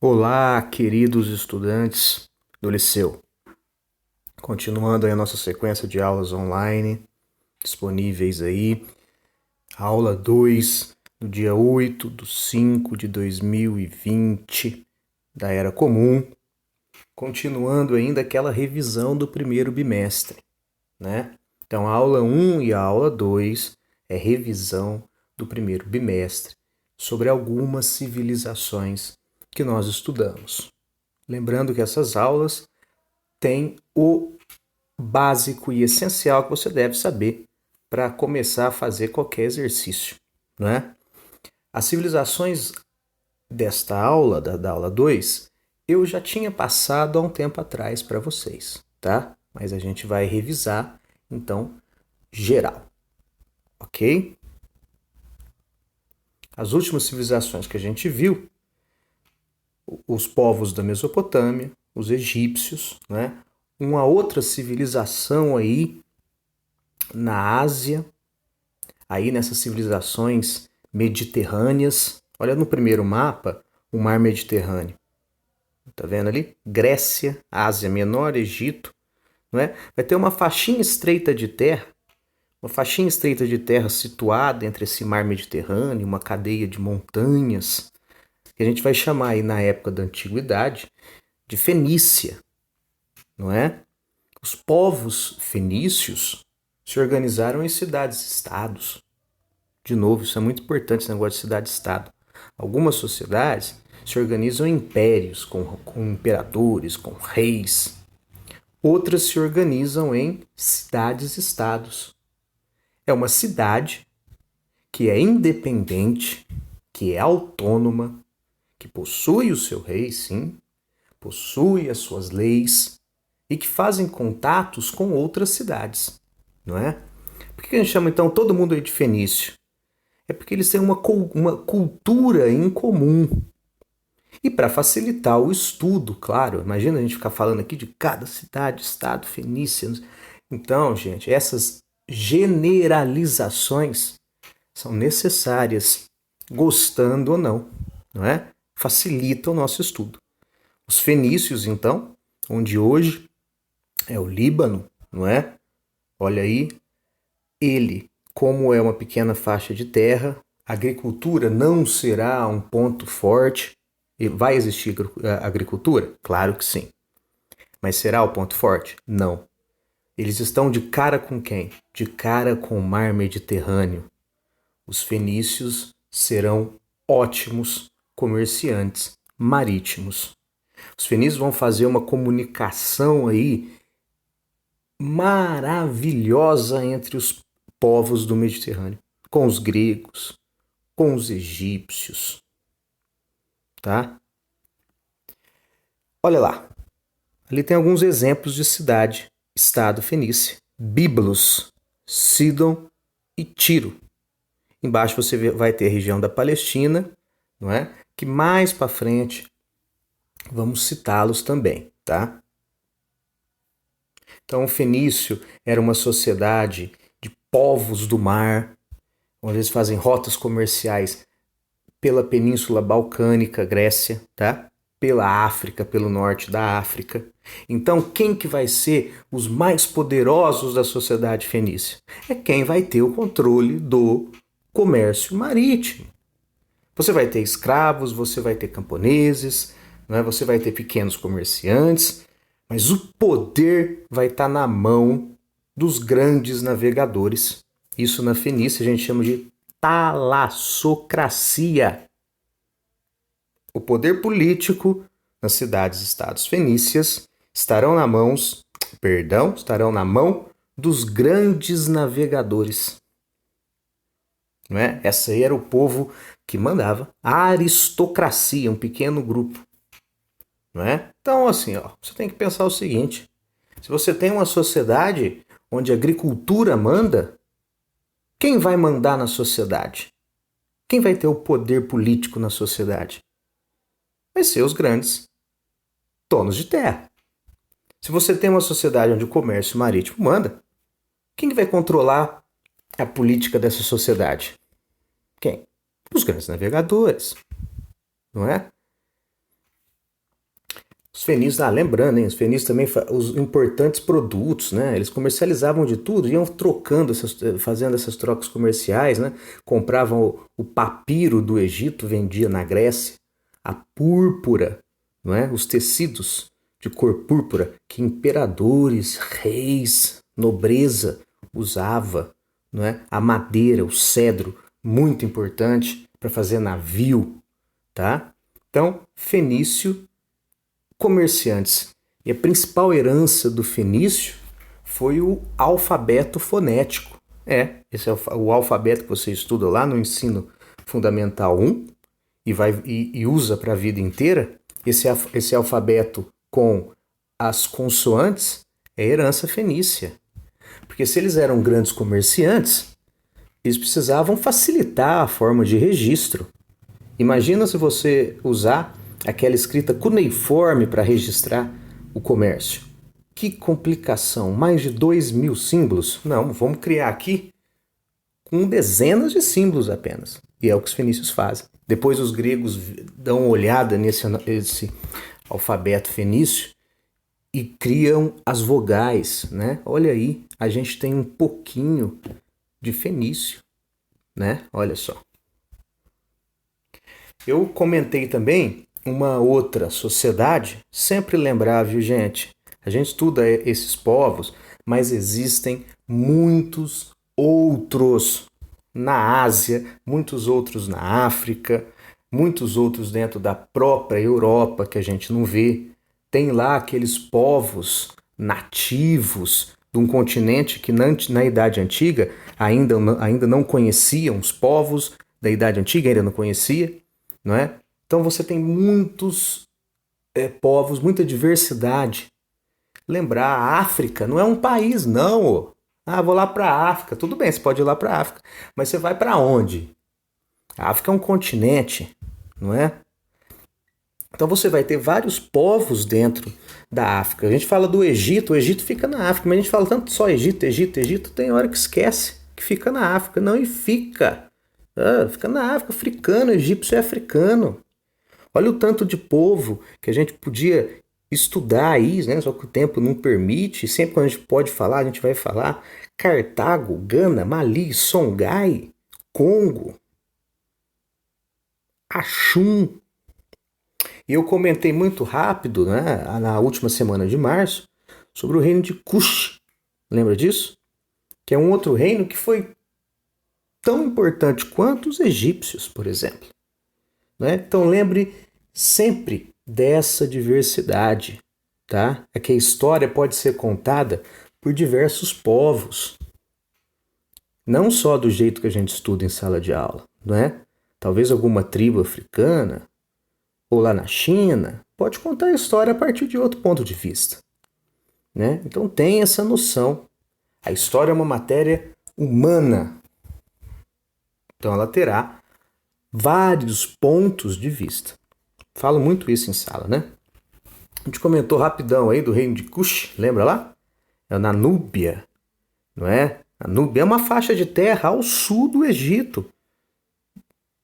Olá, queridos estudantes do Liceu. Continuando aí a nossa sequência de aulas online, disponíveis aí. Aula 2, do dia 8/5/2020, da Era Comum. Continuando ainda aquela revisão do primeiro bimestre, né? Então, a aula 1 e a aula 2 é revisão do primeiro bimestre sobre algumas civilizações que nós estudamos. Lembrando que essas aulas têm o básico e essencial que você deve saber para começar a fazer qualquer exercício, não é? As civilizações desta aula, da aula 2, eu já tinha passado há um tempo atrás para vocês, tá? Mas a gente vai revisar, então, geral, ok? As últimas civilizações que a gente viu, os povos da Mesopotâmia, os egípcios, né? Uma outra civilização aí na Ásia, aí nessas civilizações mediterrâneas. Olha no primeiro mapa, o mar Mediterrâneo. Tá vendo ali? Grécia, Ásia Menor, Egito, não é? Vai ter uma faixinha estreita de terra, situada entre esse mar Mediterrâneo, uma cadeia de montanhas, que a gente vai chamar aí na época da antiguidade de Fenícia, não é? Os povos fenícios se organizaram em cidades-estados. De novo, isso é muito importante, esse negócio de cidade-estado. Algumas sociedades se organizam em impérios, com imperadores, com reis. Outras se organizam em cidades-estados. É uma cidade que é independente, que é autônoma, que possui o seu rei, sim, possui as suas leis e que fazem contatos com outras cidades, não é? Por que a gente chama então todo mundo aí de fenício? É porque eles têm uma cultura em comum. E para facilitar o estudo, claro, imagina a gente ficar falando aqui de cada cidade, estado, fenícia. Então, gente, essas generalizações são necessárias, gostando ou não, não é? Facilita o nosso estudo. Os fenícios, então, onde hoje é o Líbano, não é? Olha aí, ele, como é uma pequena faixa de terra, a agricultura não será um ponto forte. Vai existir agricultura? Claro que sim. Mas será o ponto forte? Não. Eles estão de cara com quem? De cara com o mar Mediterrâneo. Os fenícios serão ótimos comerciantes marítimos. Os fenícios vão fazer uma comunicação aí maravilhosa entre os povos do Mediterrâneo, com os gregos, com os egípcios, tá? Olha lá, ali tem alguns exemplos de cidade, estado fenícia: Bíblos, Sidon e Tiro. Embaixo você vai ter a região da Palestina, não é? Que mais para frente vamos citá-los também, tá? Então, o fenício era uma sociedade de povos do mar, onde eles fazem rotas comerciais pela Península Balcânica, Grécia, tá? Pela África, pelo norte da África. Então, quem que vai ser os mais poderosos da sociedade fenícia? É quem vai ter o controle do comércio marítimo. Você vai ter escravos, você vai ter camponeses, não é? Você vai ter pequenos comerciantes, mas o poder vai estar na mão dos grandes navegadores. Isso na Fenícia a gente chama de talassocracia. O poder político nas cidades-estados fenícias estarão na mão dos grandes navegadores. Não é? Essa aí era o povo que mandava. A aristocracia, um pequeno grupo. Não é? Então, assim, ó, você tem que pensar o seguinte: se você tem uma sociedade onde a agricultura manda, quem vai mandar na sociedade? Quem vai ter o poder político na sociedade? Vai ser os grandes donos de terra. Se você tem uma sociedade onde o comércio marítimo manda, quem vai controlar a política dessa sociedade? Quem? Os grandes navegadores, não é? fenícios, lembrando, hein, os fenícios também, os importantes produtos, né? Eles comercializavam de tudo, iam trocando, fazendo essas trocas comerciais, né? Compravam o papiro do Egito, vendia na Grécia, a púrpura, não é? Os tecidos de cor púrpura que imperadores, reis, nobreza usava, não é? A madeira, o cedro, muito importante para fazer navio, tá? Então, fenício, comerciantes. E a principal herança do fenício foi o alfabeto fonético. Esse é o alfabeto que você estuda lá no ensino fundamental 1 e usa para a vida inteira. Esse alfabeto com as consoantes é herança fenícia. Porque se eles eram grandes comerciantes, eles precisavam facilitar a forma de registro. Imagina se você usar aquela escrita cuneiforme para registrar o comércio. Que complicação! Mais de 2.000 símbolos? Não, vamos criar aqui com dezenas de símbolos apenas. E é o que os fenícios fazem. Depois os gregos dão uma olhada nesse alfabeto fenício e criam as vogais, né? Olha aí, a gente tem um pouquinho de fenício, né? Olha só. Eu comentei também uma outra sociedade, sempre lembrar, viu, gente? A gente estuda esses povos, mas existem muitos outros na Ásia, muitos outros na África, muitos outros dentro da própria Europa que a gente não vê. Tem lá aqueles povos nativos de um continente que na Idade Antiga ainda não conheciam, os povos da Idade Antiga ainda não conhecia, não é? Então você tem muitos povos, muita diversidade. Lembrar, a África não é um país, não. Vou lá para a África. Tudo bem, você pode ir lá para a África, mas você vai para onde? A África é um continente, não é? Então você vai ter vários povos dentro da África. A gente fala do Egito, o Egito fica na África, mas a gente fala tanto só Egito, Egito, Egito, tem hora que esquece que fica na África. Não, e fica. Fica na África, africano, egípcio é africano. Olha o tanto de povo que a gente podia estudar aí, né? Só que o tempo não permite. Sempre quando a gente pode falar, a gente vai falar. Cartago, Gana, Mali, Songhai, Congo, Axum. E eu comentei muito rápido, né, na última semana de março, sobre o reino de Kush. Lembra disso? Que é um outro reino que foi tão importante quanto os egípcios, por exemplo. Né? Então lembre sempre dessa diversidade, tá? É que a história pode ser contada por diversos povos. Não só do jeito que a gente estuda em sala de aula, não é? Talvez alguma tribo africana, ou lá na China, pode contar a história a partir de outro ponto de vista. Né? Então tem essa noção. A história é uma matéria humana. Então ela terá vários pontos de vista. Falo muito isso em sala, né? A gente comentou rapidão aí do reino de Kush, lembra lá? É na Núbia, não é? A Núbia é uma faixa de terra ao sul do Egito,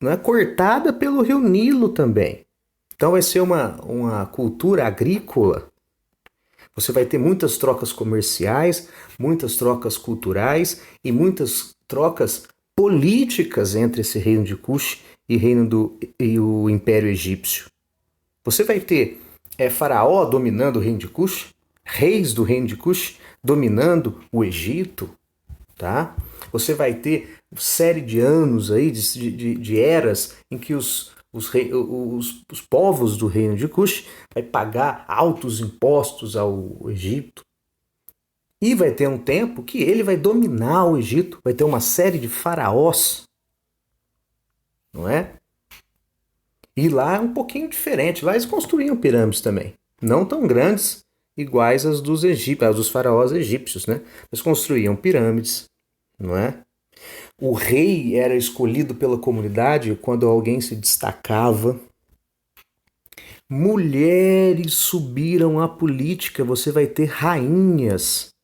não é? Cortada pelo rio Nilo também. Então vai ser uma cultura agrícola. Você vai ter muitas trocas comerciais, muitas trocas culturais e muitas trocas políticas entre esse reino de Kush e o Império Egípcio. Você vai ter Faraó dominando o reino de Kush, reis do reino de Kush dominando o Egito, tá? Você vai ter série de anos aí, de eras em que os povos do reino de Kush vai pagar altos impostos ao Egito. E vai ter um tempo que ele vai dominar o Egito, vai ter uma série de faraós, não é? E lá é um pouquinho diferente, lá eles construíam pirâmides também, não tão grandes, iguais às dos egípcios, dos faraós egípcios, né? Eles construíam pirâmides, não é? O rei era escolhido pela comunidade quando alguém se destacava. Mulheres subiram à política. Você vai ter rainhas,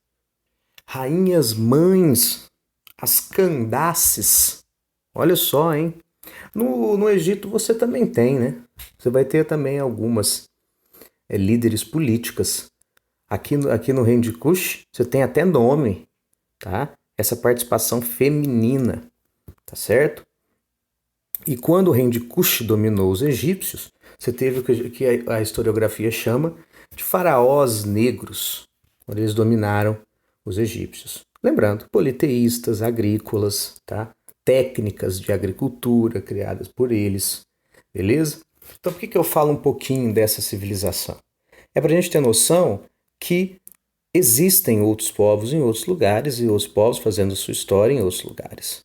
rainhas mães, as Candaces. Olha só, hein? No Egito você também tem, né? Você vai ter também algumas líderes políticas. Aqui no Reino de Kush, você tem até nome, tá? Essa participação feminina, tá certo? E quando o Reino de Kush dominou os egípcios, você teve o que a historiografia chama de faraós negros, quando eles dominaram os egípcios. Lembrando, politeístas, agrícolas, tá? Técnicas de agricultura criadas por eles, beleza? Então por que eu falo um pouquinho dessa civilização? É para a gente ter noção que existem outros povos em outros lugares e outros povos fazendo sua história em outros lugares.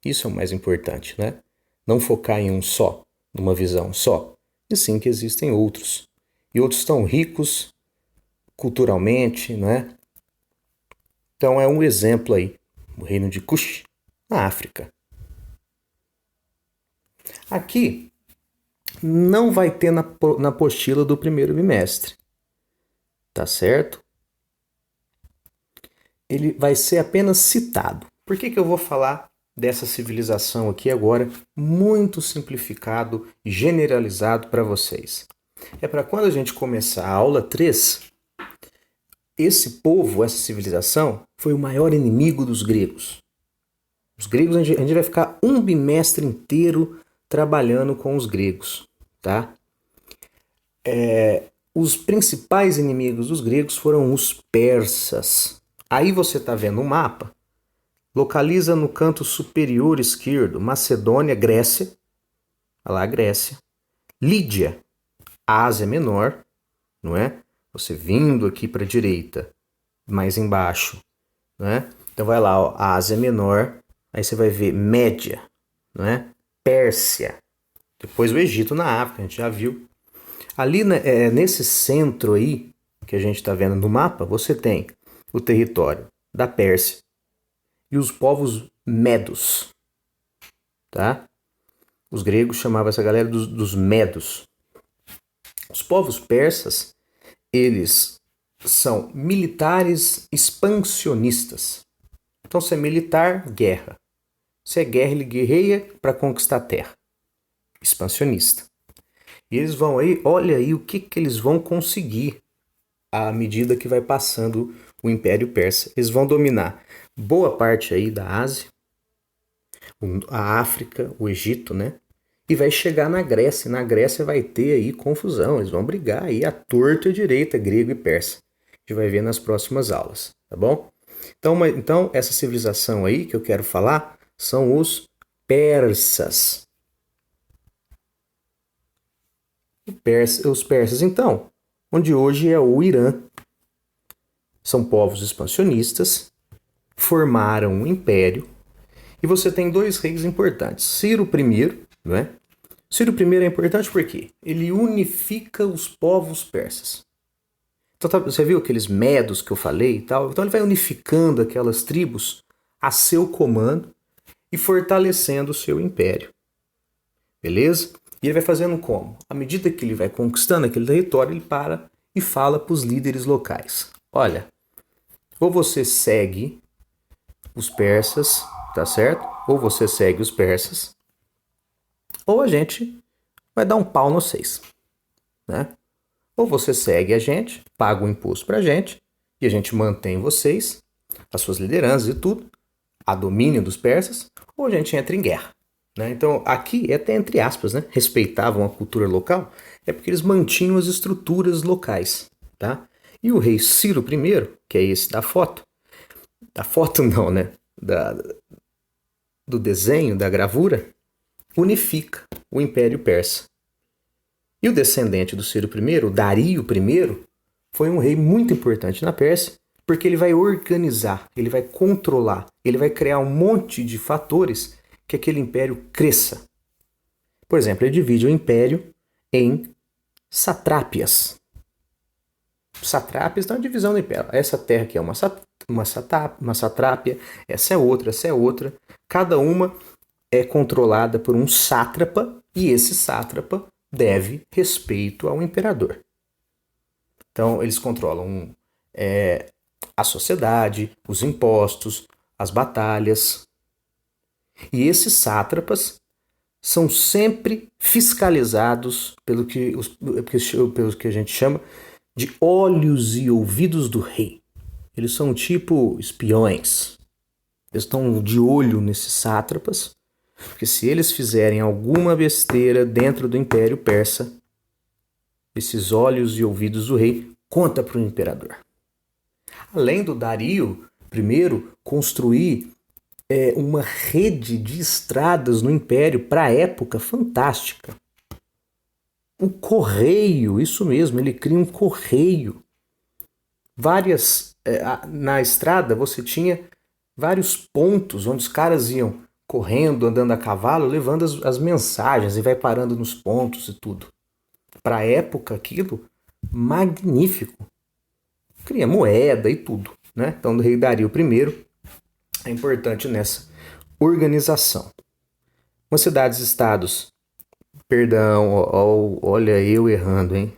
Isso é o mais importante, né? Não focar em um só, numa visão só, e sim que existem outros. E outros tão ricos culturalmente, né? Então é um exemplo aí, o reino de Kush, na África. Aqui não vai ter na apostila do primeiro bimestre, tá certo? Ele vai ser apenas citado. Por que eu vou falar dessa civilização aqui agora, muito simplificado e generalizado para vocês? É para quando a gente começar a aula 3, esse povo, essa civilização, foi o maior inimigo dos gregos. Os gregos, a gente vai ficar um bimestre inteiro trabalhando com os gregos, tá? Os principais inimigos dos gregos foram os persas. Aí você está vendo um mapa, localiza no canto superior esquerdo Macedônia, Grécia, olha lá, Grécia, Lídia, Ásia Menor, não é? Você vindo aqui para a direita, mais embaixo, não é? Então vai lá, ó, Ásia Menor, aí você vai ver Média, não é? Pérsia, depois o Egito na África, a gente já viu. Ali nesse centro aí, que a gente está vendo no mapa, você tem o território da Pérsia e os povos medos, tá? Os gregos chamavam essa galera dos medos. Os povos persas, eles são militares expansionistas. Então, se é militar, guerra. Se é guerra, ele guerreia para conquistar a terra. Expansionista. E eles vão aí, olha aí o que eles vão conseguir à medida que vai passando o Império Persa. Eles vão dominar boa parte aí da Ásia, a África, o Egito, né? E vai chegar na Grécia. Na Grécia vai ter aí confusão. Eles vão brigar aí à torta e à direita, grego e persa. A gente vai ver nas próximas aulas, tá bom? Então essa civilização aí que eu quero falar são os persas. Os persas, então, onde hoje é o Irã. São povos expansionistas, formaram um império, e você tem dois reis importantes. Ciro I, não é? Ciro I é importante porque ele unifica os povos persas. Então, você viu aqueles medos que eu falei e tal? Então ele vai unificando aquelas tribos a seu comando e fortalecendo o seu império. Beleza? E ele vai fazendo como? À medida que ele vai conquistando aquele território, ele para e fala para os líderes locais. Olha, ou você segue os persas, tá certo? Ou você segue os persas, ou a gente vai dar um pau no vocês, né? Ou você segue a gente, paga o imposto pra gente, e a gente mantém vocês, as suas lideranças e tudo, a domínio dos persas, ou a gente entra em guerra. Né? Então, aqui, é até entre aspas, né? Respeitavam a cultura local, é porque eles mantinham as estruturas locais. Tá? E o rei Ciro I, que é esse da foto não, né? Do desenho, da gravura, unifica o Império Persa. E o descendente do Ciro I, o Dario I, foi um rei muito importante na Pérsia, porque ele vai organizar, ele vai controlar, ele vai criar um monte de fatores que aquele império cresça. Por exemplo, ele divide o império em satrápias. Satrápias é uma divisão do império. Essa terra aqui é uma satrápia, essa é outra. Cada uma é controlada por um sátrapa e esse sátrapa deve respeito ao imperador. Então, eles controlam a sociedade, os impostos, as batalhas. E esses sátrapas são sempre fiscalizados pelo que a gente chama de olhos e ouvidos do rei. Eles são tipo espiões. Eles estão de olho nesses sátrapas, porque se eles fizerem alguma besteira dentro do Império Persa, esses olhos e ouvidos do rei conta para o imperador. Além do Dario I construir uma rede de estradas no Império para a época fantástica. O correio, isso mesmo, ele cria um correio. Na estrada você tinha vários pontos onde os caras iam correndo, andando a cavalo, levando as mensagens e vai parando nos pontos e tudo. Para a época, aquilo magnífico. Cria moeda e tudo, né? Então, do rei Dario I é importante nessa organização. Umas cidades-estados, perdão, olha eu errando, hein?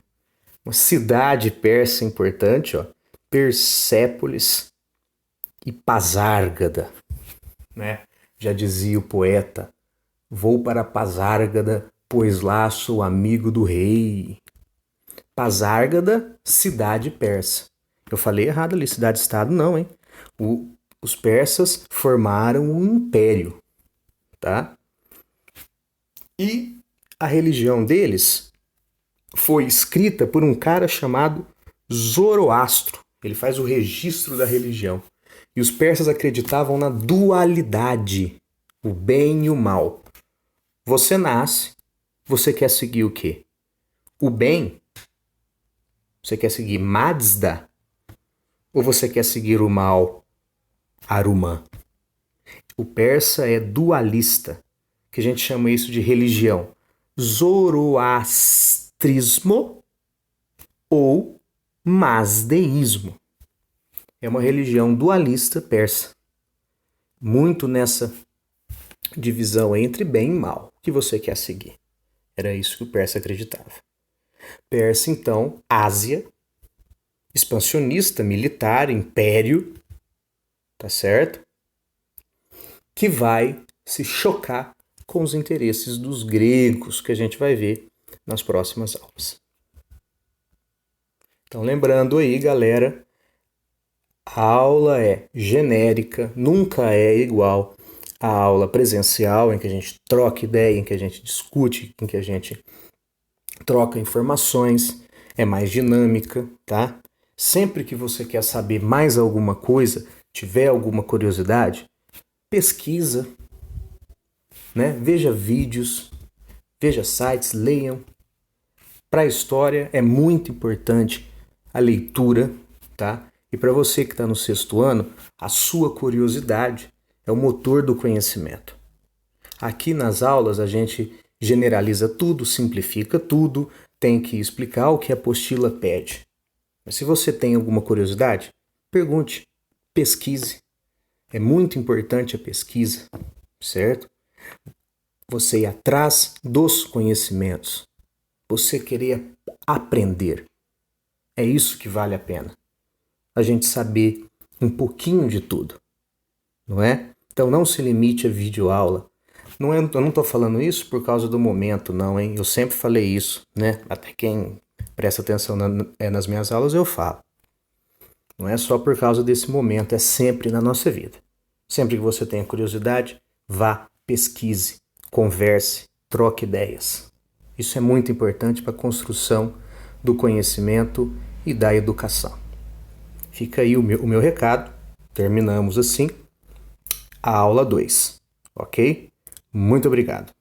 Uma cidade persa importante, ó, Persépolis e Pasárgada, né? Já dizia o poeta, vou para Pasárgada, pois lá sou amigo do rei. Pasárgada, cidade persa. Eu falei errado ali, cidade-estado não, hein? Os persas formaram um império, tá? E a religião deles foi escrita por um cara chamado Zoroastro. Ele faz o registro da religião. E os persas acreditavam na dualidade, o bem e o mal. Você nasce, você quer seguir o quê? O bem? Você quer seguir Mazda? Ou você quer seguir o mal, Arumã? O persa é dualista, que a gente chama isso de religião. Zoroastrismo ou Mazdeísmo. É uma religião dualista persa. Muito nessa divisão entre bem e mal. O que você quer seguir? Era isso que o persa acreditava. Persa, então, Ásia, expansionista, militar, império, tá certo? Que vai se chocar com os interesses dos gregos, que a gente vai ver nas próximas aulas. Então, lembrando aí, galera, a aula é genérica, nunca é igual à aula presencial, em que a gente troca ideia, em que a gente discute, em que a gente troca informações, é mais dinâmica, tá? Sempre que você quer saber mais alguma coisa, tiver alguma curiosidade, pesquisa, né? Veja vídeos, veja sites, leiam. Para a história é muito importante a leitura, tá? E para você que está no 6º ano, a sua curiosidade é o motor do conhecimento. Aqui nas aulas a gente generaliza tudo, simplifica tudo, tem que explicar o que a apostila pede. Mas se você tem alguma curiosidade, pergunte, pesquise. É muito importante a pesquisa, certo? Você ir atrás dos conhecimentos. Você querer aprender. É isso que vale a pena. A gente saber um pouquinho de tudo, não é? Então não se limite a videoaula. Eu não estou falando isso por causa do momento, não, hein? Eu sempre falei isso, né? Até quem presta atenção nas minhas aulas eu falo. Não é só por causa desse momento, é sempre na nossa vida. Sempre que você tenha curiosidade, vá, pesquise, converse, troque ideias. Isso é muito importante para a construção do conhecimento e da educação. Fica aí o meu recado. Terminamos assim a aula 2, ok? Muito obrigado.